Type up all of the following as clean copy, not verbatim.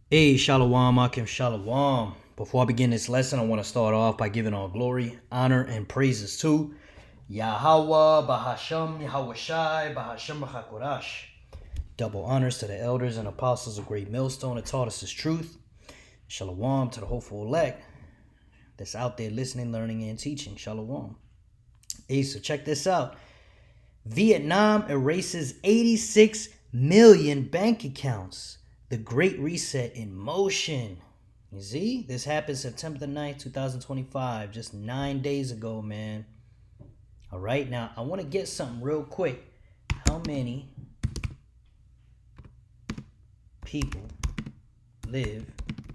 Hey, Shalom, Akim Shalom. Before I begin this lesson, I want to start off by giving all glory, honor, and praises to Yahweh, Bahasham, Yahweh Shai, Bahasham, Bahakorash. Double honors to the elders and apostles of Great Millstone that taught us His truth. Shalom to the hopeful elect that's out there listening, learning, and teaching. Shalom. Hey, so check this out. Vietnam erases 86 million bank accounts. The Great Reset in motion. You see, this happened September the 9th, 2025, just 9 days ago, man. All right, now I want to get something real quick. How many people live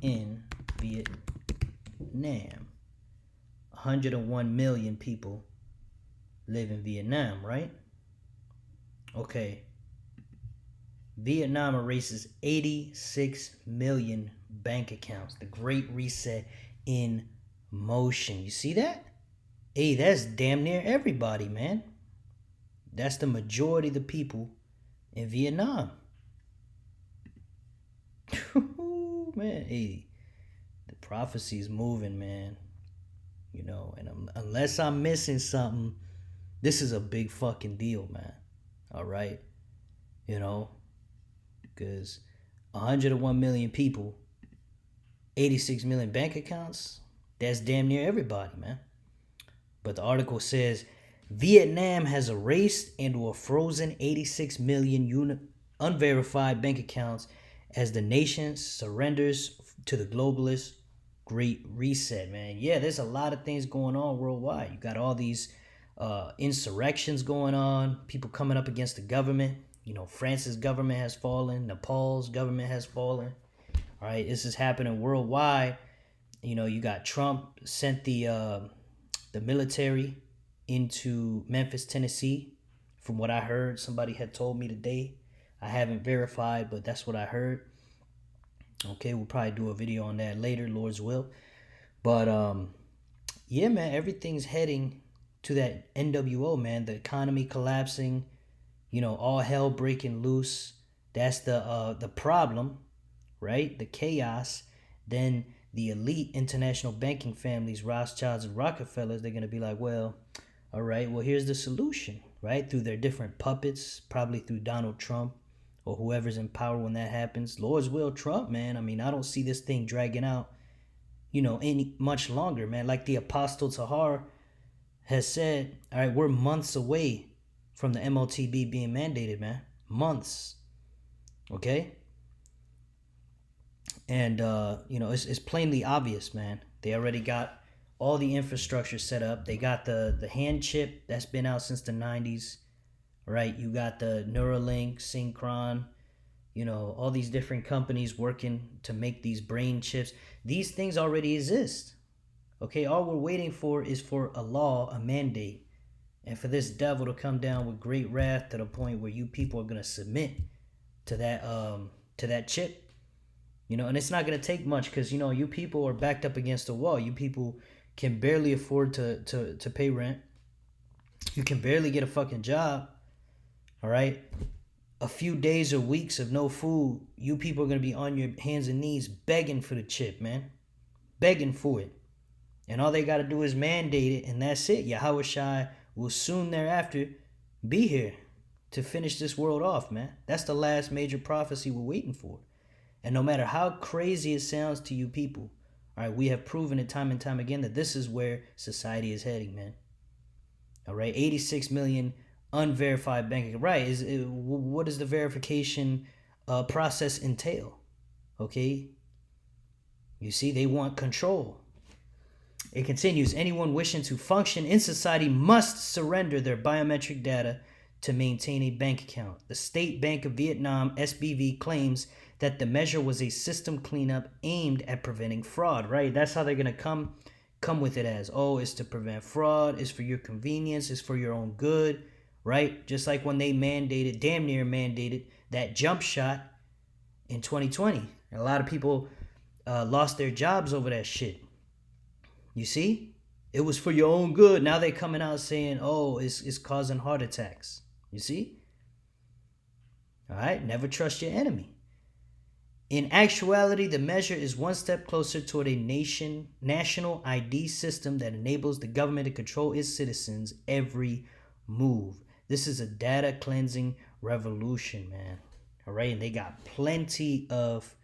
in Vietnam? 101 million people live in Vietnam, right? Okay. Vietnam erases 86 million bank accounts. The Great Reset in motion. You see that? Hey, that's damn near everybody, man. That's the majority of the people in Vietnam. Man, hey, the prophecy is moving, man. You know, and unless I'm missing something, this is a big fucking deal, man. All right? You know, because 101 million people, 86 million bank accounts, that's damn near everybody, man. But the article says Vietnam has erased and or frozen 86 million unverified bank accounts as the nation surrenders to the globalist Great Reset, man. Yeah, there's a lot of things going on worldwide. You got all these insurrections going on, people coming up against the government. You know, France's government has fallen, Nepal's government has fallen. All right, this is happening worldwide. You know, you got Trump sent the military into Memphis, Tennessee. From what I heard, somebody had told me today. I haven't verified, but that's what I heard. Okay, we'll probably do a video on that later, Lord's will. But yeah, man, everything's heading to that NWO, man. The economy collapsing, you know, all hell breaking loose. That's the problem, right? The chaos. Then the elite international banking families, Rothschilds and Rockefellers, they're gonna be like, well, all right, well, here's the solution, right? Through their different puppets, probably through Donald Trump or whoever's in power when that happens. Lord's will, Trump, man. I mean, I don't see this thing dragging out, you know, any much longer, man. Like the Apostle Tahar has said, all right, we're months away from the MOTB being mandated, man. Months. Okay? And you know, it's plainly obvious, man. They already got all the infrastructure set up. They got the hand chip that's been out since the 90s, right? You got the Neuralink, Synchron, you know, all these different companies working to make these brain chips. These things already exist. Okay, all we're waiting for is for a law, a mandate, and for this devil to come down with great wrath to the point where you people are gonna submit to that chip. You know, and it's not gonna take much because you know you people are backed up against the wall. You people can barely afford to pay rent. You can barely get a fucking job. All right, a few days or weeks of no food, you people are gonna be on your hands and knees begging for the chip, man, begging for it. And all they gotta do is mandate it, and that's it. Yahweh Shai will soon thereafter be here to finish this world off, man. That's the last major prophecy we're waiting for. And no matter how crazy it sounds to you people, all right, we have proven it time and time again that this is where society is heading, man. All right, 86 million unverified bank accounts. Right, what does the verification process entail? Okay, you see, they want control. It continues, anyone wishing to function in society must surrender their biometric data to maintain a bank account. The State Bank of Vietnam, SBV, claims that the measure was a system cleanup aimed at preventing fraud, right? That's how they're going to come with it as, oh, it's to prevent fraud, it's for your convenience, it's for your own good, right? Just like when they damn near mandated that jump shot in 2020. A lot of people lost their jobs over that shit. You see? It was for your own good. Now they're coming out saying, oh, it's causing heart attacks. You see? All right? Never trust your enemy. In actuality, the measure is one step closer toward a national ID system that enables the government to control its citizens' every move. This is a data cleansing revolution, man. All right, and they got plenty of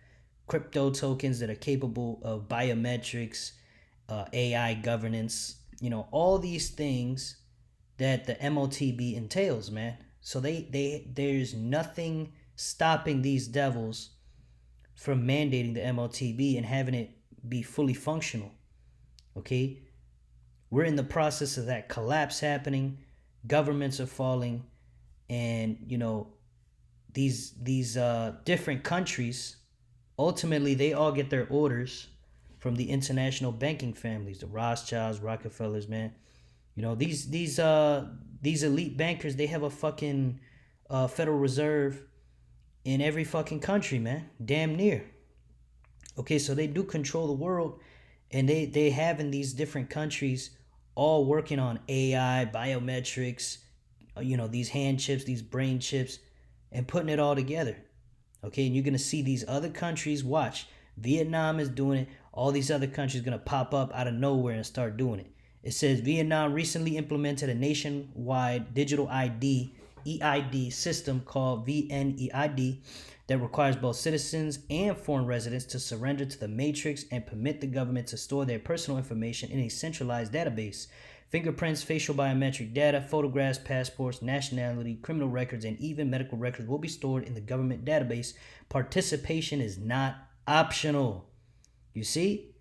crypto tokens that are capable of biometrics, AI governance, all these things that the MOTB entails, man. So there's nothing stopping these devils from mandating the MOTB and having it be fully functional. Okay? We're in the process of that collapse happening. Governments are falling, and these different countries, ultimately they all get their orders from the international banking families, the Rothschilds, Rockefellers, man. These elite bankers, they have a fucking Federal Reserve in every fucking country, man. Damn near. Okay, so they do control the world, and they have in these different countries all working on AI, biometrics, these hand chips, these brain chips, and putting it all together. Okay, and you're going to see these other countries, watch. Vietnam is doing it. All these other countries going to pop up out of nowhere and start doing it. It says Vietnam recently implemented a nationwide digital ID, EID system called VNEID that requires both citizens and foreign residents to surrender to the matrix and permit the government to store their personal information in a centralized database. Fingerprints, facial biometric data, photographs, passports, nationality, criminal records, and even medical records will be stored in the government database. Participation is not optional. You see?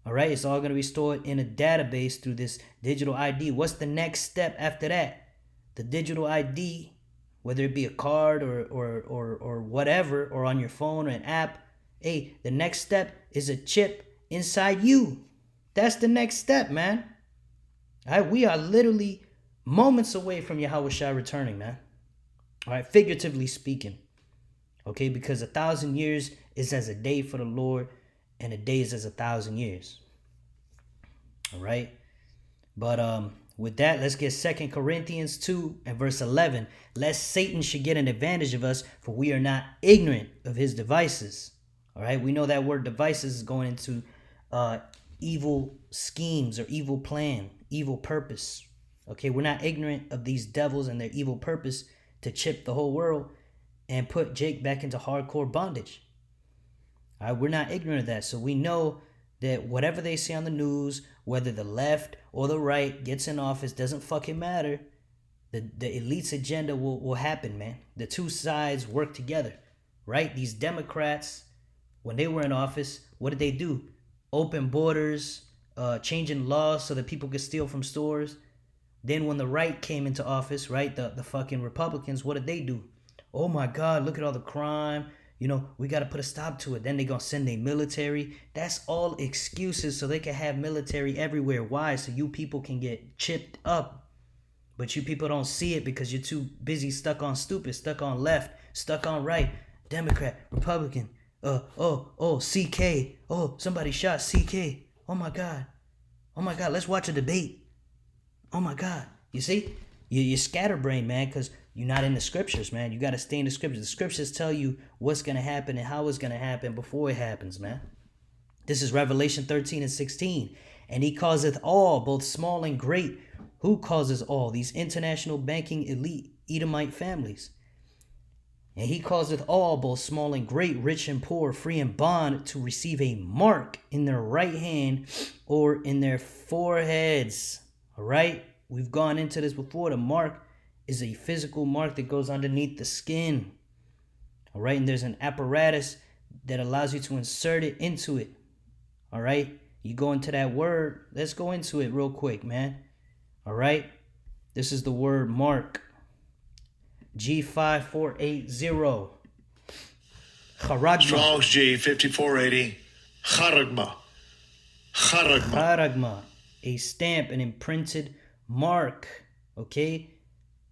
All right, it's all going to be stored in a database through this digital ID. What's the next step after that? The digital ID, whether it be a card or whatever, or on your phone or an app. Hey, the next step is a chip inside you. That's the next step, man. All right, we are literally moments away from Yahweh Shai returning, man. All right, figuratively speaking. Okay, because 1,000 years is as a day for the Lord, and a day is as 1,000 years. All right, but with that, let's get 2 Corinthians 2 and verse 11. Lest Satan should get an advantage of us, for we are not ignorant of his devices. All right, we know that word devices is going into evil schemes or evil plan, evil purpose. Okay, we're not ignorant of these devils and their evil purpose to chip the whole world and put Jake back into hardcore bondage. All right, we're not ignorant of that. So we know that whatever they say on the news, whether the left or the right gets in office, doesn't fucking matter. The elite's agenda will happen, man. The two sides work together, right? These Democrats, when they were in office, what did they do? Open borders, changing laws so that people could steal from stores. Then when the right came into office, right, the fucking Republicans, what did they do? Oh my God, look at all the crime. We got to put a stop to it. Then they're going to send their military. That's all excuses so they can have military everywhere. Why? So you people can get chipped up. But you people don't see it because you're too busy stuck on stupid, stuck on left, stuck on right, Democrat, Republican. CK. Oh, somebody shot CK. Oh my God, let's watch a debate. Oh my God. You see? You're scatterbrained, man, because you're not in the scriptures, man. You got to stay in the scriptures. The scriptures tell you what's going to happen and how it's going to happen before it happens, man. This is Revelation 13 and 16. And he causeth all, both small and great. Who causes all? These international banking elite Edomite families. And he causeth all, both small and great, rich and poor, free and bond, to receive a mark in their right hand or in their foreheads. All right? We've gone into this before. The mark is a physical mark that goes underneath the skin. All right? And there's an apparatus that allows you to insert it into it. All right? You go into that word. Let's go into it real quick, man. All right? This is the word mark. G5480. Charagma. Strong's G5480. Charagma. Charagma. A stamp, an imprinted mark. Okay?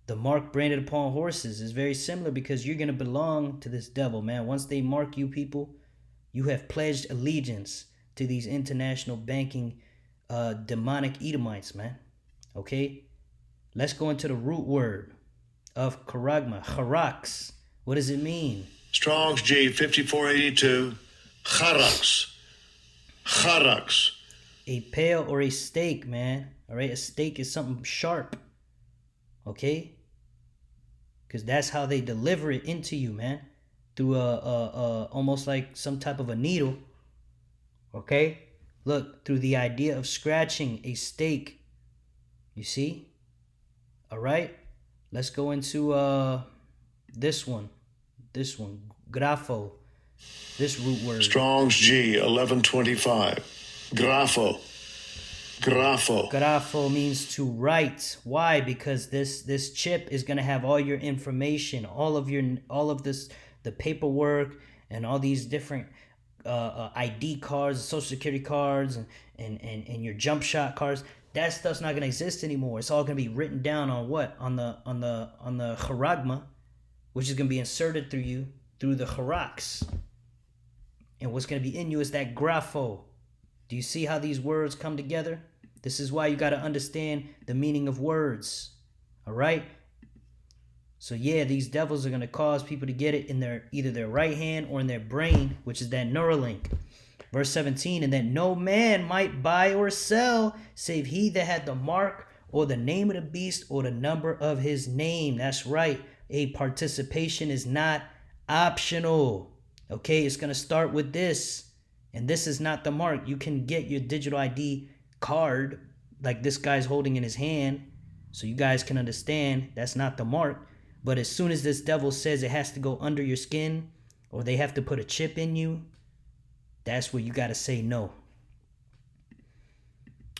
The mark branded upon horses is very similar because you're going to belong to this devil, man. Once they mark you people, you have pledged allegiance to these international banking demonic Edomites, man. Okay? Let's go into the root word of charagma. Charax. What does it mean? Strong's G 5482. Charax. Charax. A pail or a steak, man. All right, a steak is something sharp. Okay? Because that's how they deliver it into you, man. Through almost like some type of a needle. Okay? Look, through the idea of scratching a steak. You see? All right? Let's go into this one. This one. Grafo. This root word. Strong's G 1125. Grafo. Grafo. Grafo means to write. Why? Because this chip is gonna have all your information, all of the paperwork, and all these different ID cards, social security cards, and your jump shot cards. That stuff's not gonna exist anymore. It's all gonna be written down on what? On the charagma, which is gonna be inserted through the harax. And what's gonna be in you is that grafo. Do you see how these words come together? This is why you got to understand the meaning of words. All right? So yeah, these devils are going to cause people to get it in either their right hand or in their brain, which is that Neuralink. Verse 17, and that no man might buy or sell save he that had the mark or the name of the beast or the number of his name. That's right. A participation is not optional. Okay, it's going to start with this. And this is not the mark. You can get your digital ID card like this guy's holding in his hand, so you guys can understand that's not the mark. But as soon as this devil says it has to go under your skin or they have to put a chip in you, that's where you got to say no.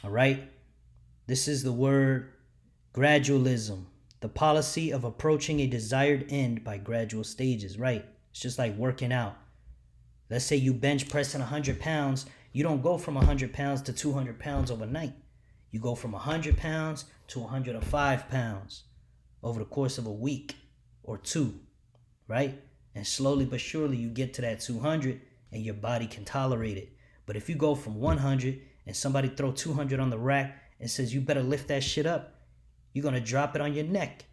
All right? This is the word gradualism, the policy of approaching a desired end by gradual stages, right? It's just like working out. Let's say you bench pressing 100 pounds. You don't go from 100 pounds to 200 pounds overnight. You go from 100 pounds to 105 pounds over the course of a week or two, right? And slowly but surely you get to that 200 and your body can tolerate it. But if you go from 100 and somebody throw 200 on the rack and says you better lift that shit up, you're going to drop it on your neck.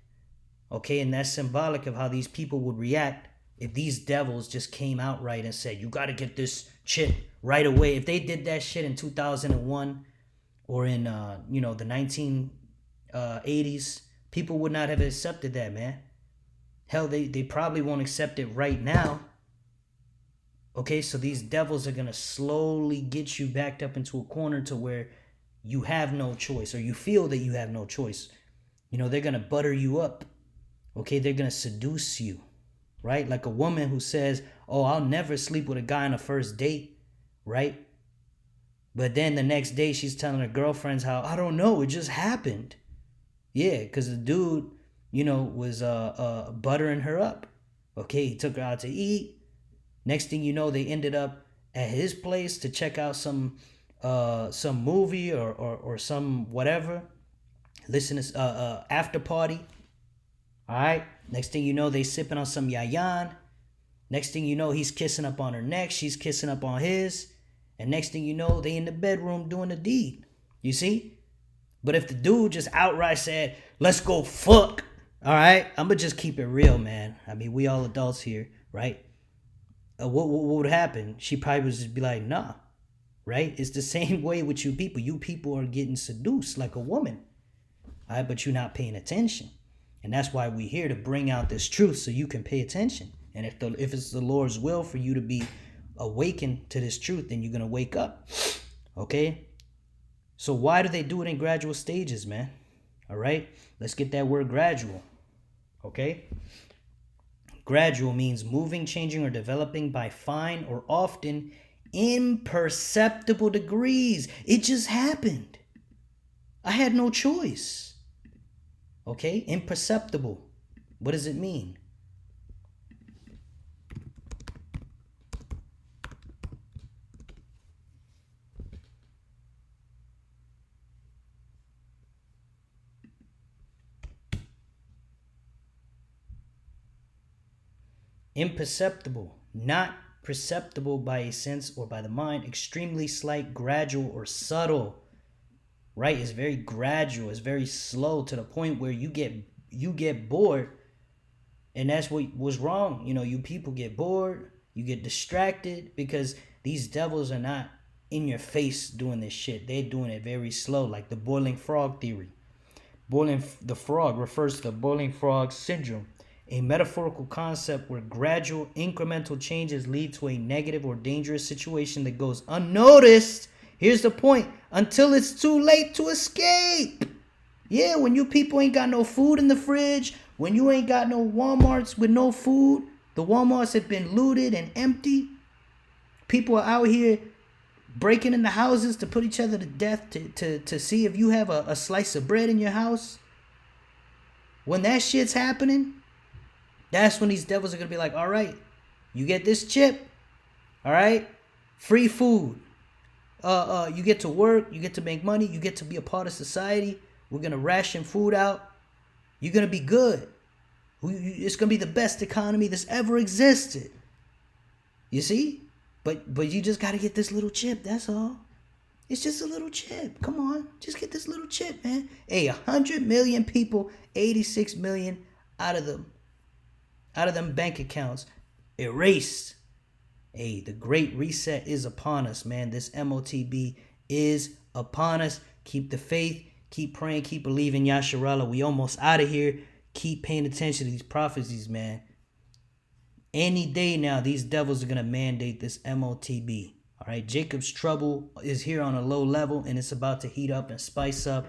Okay, and that's symbolic of how these people would react if these devils just came out right and said, you got to get this chip right away. If they did that shit in 2001 or in, the 1980s, people would not have accepted that, man. Hell, they probably won't accept it right now. Okay, so these devils are going to slowly get you backed up into a corner to where you have no choice, or you feel that you have no choice. You know, they're going to butter you up. Okay, they're going to seduce you. Right? Like a woman who says, oh, I'll never sleep with a guy on a first date, right? But then the next day she's telling her girlfriends how, I don't know, it just happened. Yeah, because the dude, was buttering her up. Okay, he took her out to eat. Next thing you know, they ended up at his place to check out some movie or some whatever. Listen to after party. All right. Next thing you know, they sipping on some yayan. Next thing you know, he's kissing up on her neck. She's kissing up on his. And next thing you know, they in the bedroom doing the deed. You see? But if the dude just outright said, let's go fuck. All right. I'm going to just keep it real, man. I mean, we all adults here, right? What would happen? She probably would just be like, nah. Right? It's the same way with you people. You people are getting seduced like a woman. All right. But you're not paying attention. And that's why we're here, to bring out this truth so you can pay attention. And if it's the Lord's will for you to be awakened to this truth, then you're going to wake up. Okay? So why do they do it in gradual stages, man? All right? Let's get that word gradual. Okay? Gradual means moving, changing, or developing by fine or often imperceptible degrees. It just happened. I had no choice. Okay, imperceptible. What does it mean? Imperceptible, not perceptible by a sense or by the mind, extremely slight, gradual, or subtle. Right? It's very gradual. It's very slow to the point where you get bored And that's what was wrong. You know, you people get bored, you get distracted because these devils are not in your face doing this shit. They're doing it very slow, like the boiling frog theory. Boiling the frog refers to the boiling frog syndrome, a metaphorical concept where gradual incremental changes lead to a negative or dangerous situation that goes unnoticed. Here's the point: until it's too late to escape. Yeah, when you people ain't got no food in the fridge, when you ain't got no Walmarts with no food, the Walmarts have been looted and empty. People are out here breaking into houses to put each other to death to see if you have a slice of bread in your house. When that shit's happening, that's when these devils are going to be like, all right, you get this chip, all right, free food. You get to work, you get to make money, you get to be a part of society. We're going to ration food out. You're going to be good. It's going to be the best economy that's ever existed. You see? But you just got to get this little chip, that's all. It's just a little chip. Come on. Just get this little chip, man. Hey, 100 million people, 86 million out of them bank accounts erased. Hey, the great reset is upon us, man. This MOTB is upon us. Keep the faith. Keep praying. Keep believing. Yasharallah. We almost out of here. Keep paying attention to these prophecies, man. Any day now, these devils are going to mandate this MOTB. All right, Jacob's trouble is here on a low level, and it's about to heat up and spice up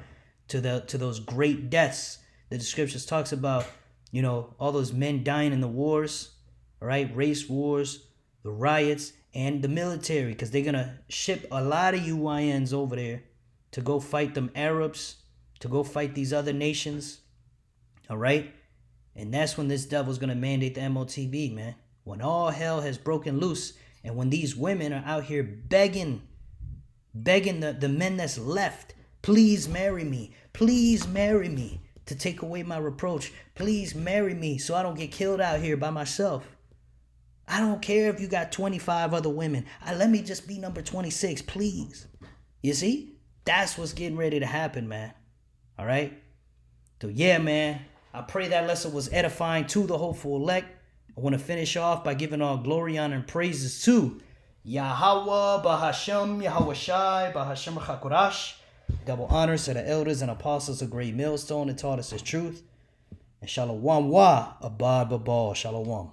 to those great deaths that the scriptures talks about. You know, all those men dying in the wars, all right, race wars, the riots, and the military, because they're going to ship a lot of UYNs over there to go fight them Arabs, to go fight these other nations, all right? And that's when this devil's going to mandate the MOTB, man. When all hell has broken loose, and when these women are out here begging the men that's left, please marry me, to take away my reproach. Please marry me so I don't get killed out here by myself. I don't care if you got 25 other women. Let me just be number 26, please. You see? That's what's getting ready to happen, man. All right? So, yeah, man. I pray that lesson was edifying to the hopeful elect. I want to finish off by giving all glory, honor, and praises to Yahweh, Bahashem, Yahweh Shai, Bahashem Chakurash. Double honors to the elders and apostles of Great Millstone that taught us his truth. And Shalom Wa, Abad Babal. Shalom.